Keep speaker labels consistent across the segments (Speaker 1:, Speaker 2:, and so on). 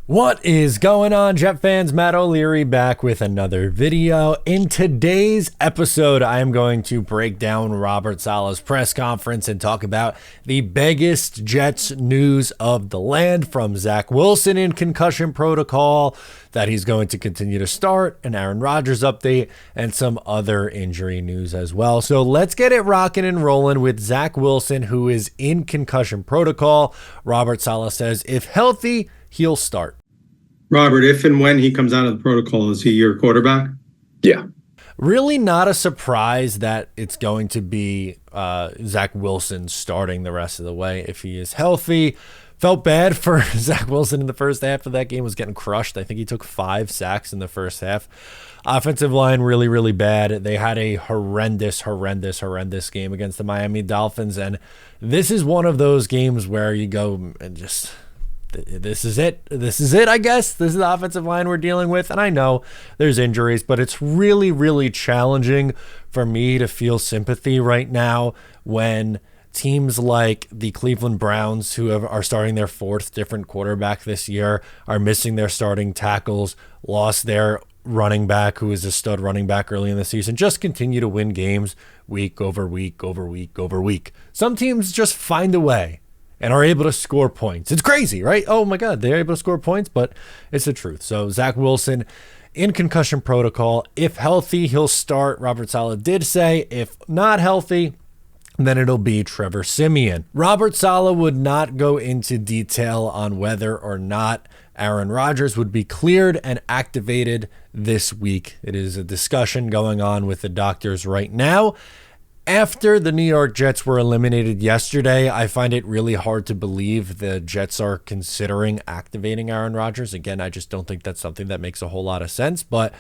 Speaker 1: What is going on, Jet fans? Matt O'Leary back with another video. In today's episode, I am going to break down Robert Saleh's press conference and talk about the biggest Jets news of the land, from Zach Wilson in concussion protocol that he's going to continue to start, an Aaron Rodgers update, and some other injury news as well. So let's get it rocking and rolling with Zach Wilson, who is in concussion protocol. Robert Saleh says if healthy, he'll start.
Speaker 2: Robert, if and when he comes out of the protocol, is he your quarterback?
Speaker 3: Yeah.
Speaker 1: Really not a surprise that it's going to be Zach Wilson starting the rest of the way if he is healthy. Felt bad for Zach Wilson in the first half of that game, was getting crushed. I think he took 5 sacks in the first half. Offensive line really, really bad. They had a horrendous game against the Miami Dolphins. And this is one of those games where you go and just... This is it, I guess. This is the offensive line we're dealing with. And I know there's injuries, but it's really, really challenging for me to feel sympathy right now when teams like the Cleveland Browns, who are starting their 4th different quarterback this year, are missing their starting tackles, lost their running back, who is a stud running back early in the season, just continue to win games week over week over week over week. Some teams just find a way and are able to score points. It's crazy, right? Oh my God, they're able to score points, but it's the truth. So Zach Wilson in concussion protocol. If healthy, he'll start. Robert Saleh did say if not healthy, then it'll be Trevor Siemian. Robert Saleh would not go into detail on whether or not Aaron Rodgers would be cleared and activated this week. It is a discussion going on with the doctors right now. After the New York Jets were eliminated yesterday, I find it really hard to believe the Jets are considering activating Aaron Rodgers. Again, I just don't think that's something that makes a whole lot of sense, but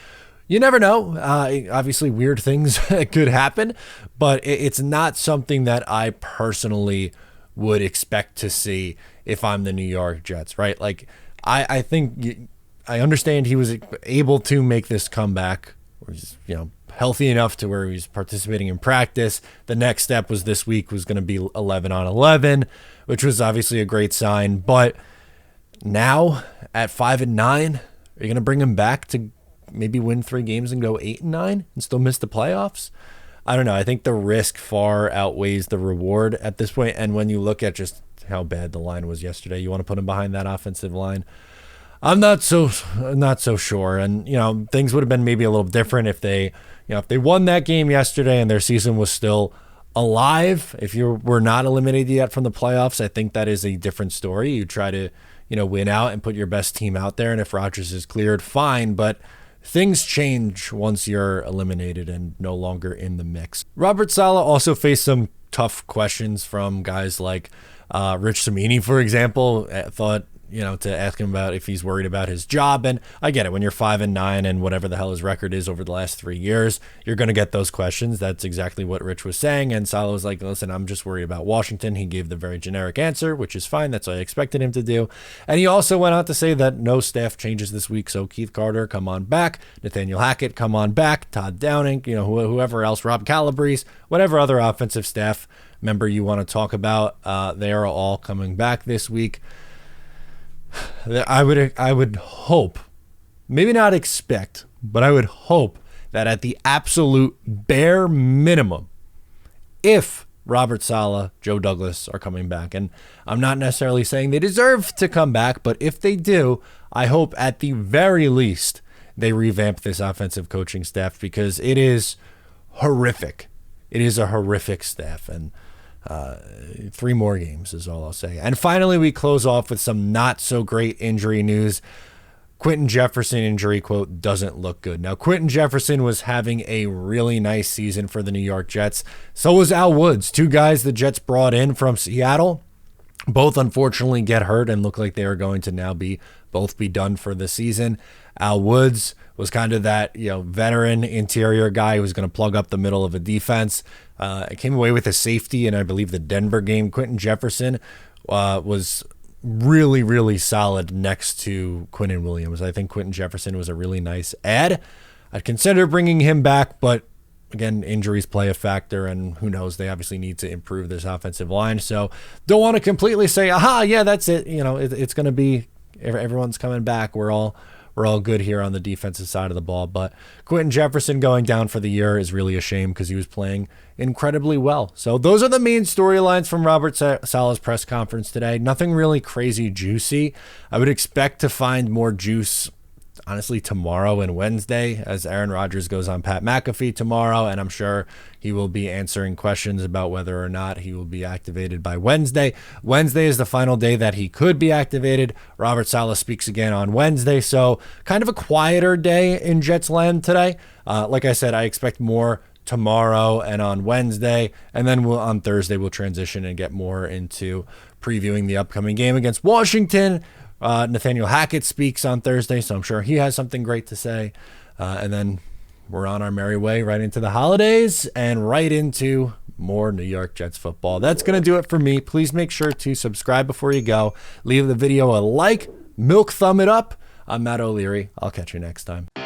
Speaker 1: you never know. Obviously, weird things could happen, but it's not something that I personally would expect to see if I'm the New York Jets, right? Like, I think I understand he was able to make this comeback, or he's, healthy enough to where he's participating in practice. The next step was this week was going to be 11 on 11, which was obviously a great sign. But now at 5-9, are you going to bring him back to maybe win 3 games and go 8-9 and still miss the playoffs? I don't know. I think the risk far outweighs the reward at this point. And when you look at just how bad the line was yesterday, you want to put him behind that offensive line? I'm not so sure. And, things would have been maybe a little different if they won that game yesterday and their season was still alive. If you were not eliminated yet from the playoffs, I think that is a different story. You try to, win out and put your best team out there. And if Rodgers is cleared, fine. But things change once you're eliminated and no longer in the mix. Robert Saleh also faced some tough questions from guys like Rich Cimini, for example. Thought, to ask him about if he's worried about his job. And I get it. When you're 5-9 and whatever the hell his record is over the last 3 years, you're going to get those questions. That's exactly what Rich was saying. And Saleh was like, listen, I'm just worried about Washington. He gave the very generic answer, which is fine. That's what I expected him to do. And he also went on to say that no staff changes this week. So Keith Carter, come on back. Nathaniel Hackett, come on back. Todd Downing, whoever else, Rob Calabrese, whatever other offensive staff member you want to talk about, they are all coming back this week. I would hope, maybe not expect, but I would hope that at the absolute bare minimum, if Robert Saleh, Joe Douglas are coming back, and I'm not necessarily saying they deserve to come back, but if they do, I hope at the very least they revamp this offensive coaching staff, because it is horrific. It is a horrific staff, and 3 more games is all I'll say. And finally, we close off with some not so great injury news. Quinton Jefferson injury, quote, doesn't look good. Now, Quinton Jefferson was having a really nice season for the New York Jets. So was Al Woods, 2 guys the Jets brought in from Seattle. Both unfortunately get hurt and look like they are going to now both be done for the season. Al Woods was kind of that veteran interior guy who was going to plug up the middle of a defense. Came away with a safety in, I believe, the Denver game. Quinton Jefferson was really, really solid next to Quinton Williams. I think Quinton Jefferson was a really nice add. I'd consider bringing him back, but again, injuries play a factor, and who knows, they obviously need to improve this offensive line. So don't want to completely say, aha, yeah, that's it. It's going to be everyone's coming back. We're all good here on the defensive side of the ball. But Quinton Jefferson going down for the year is really a shame because he was playing incredibly well. So those are the main storylines from Robert Saleh's press conference today. Nothing really crazy juicy. I would expect to find more juice, honestly, tomorrow and Wednesday, as Aaron Rodgers goes on Pat McAfee tomorrow, and I'm sure he will be answering questions about whether or not he will be activated by Wednesday. Wednesday is the final day that he could be activated. Robert Saleh speaks again on Wednesday, so kind of a quieter day in Jets land today. Like I said, I expect more tomorrow and on Wednesday, and then on Thursday we'll transition and get more into previewing the upcoming game against Washington. Nathaniel Hackett speaks on Thursday, so I'm sure he has something great to say. And then we're on our merry way right into the holidays and right into more New York Jets football. That's going to do it for me. Please make sure to subscribe before you go. Leave the video a like, milk thumb it up. I'm Matt O'Leary. I'll catch you next time.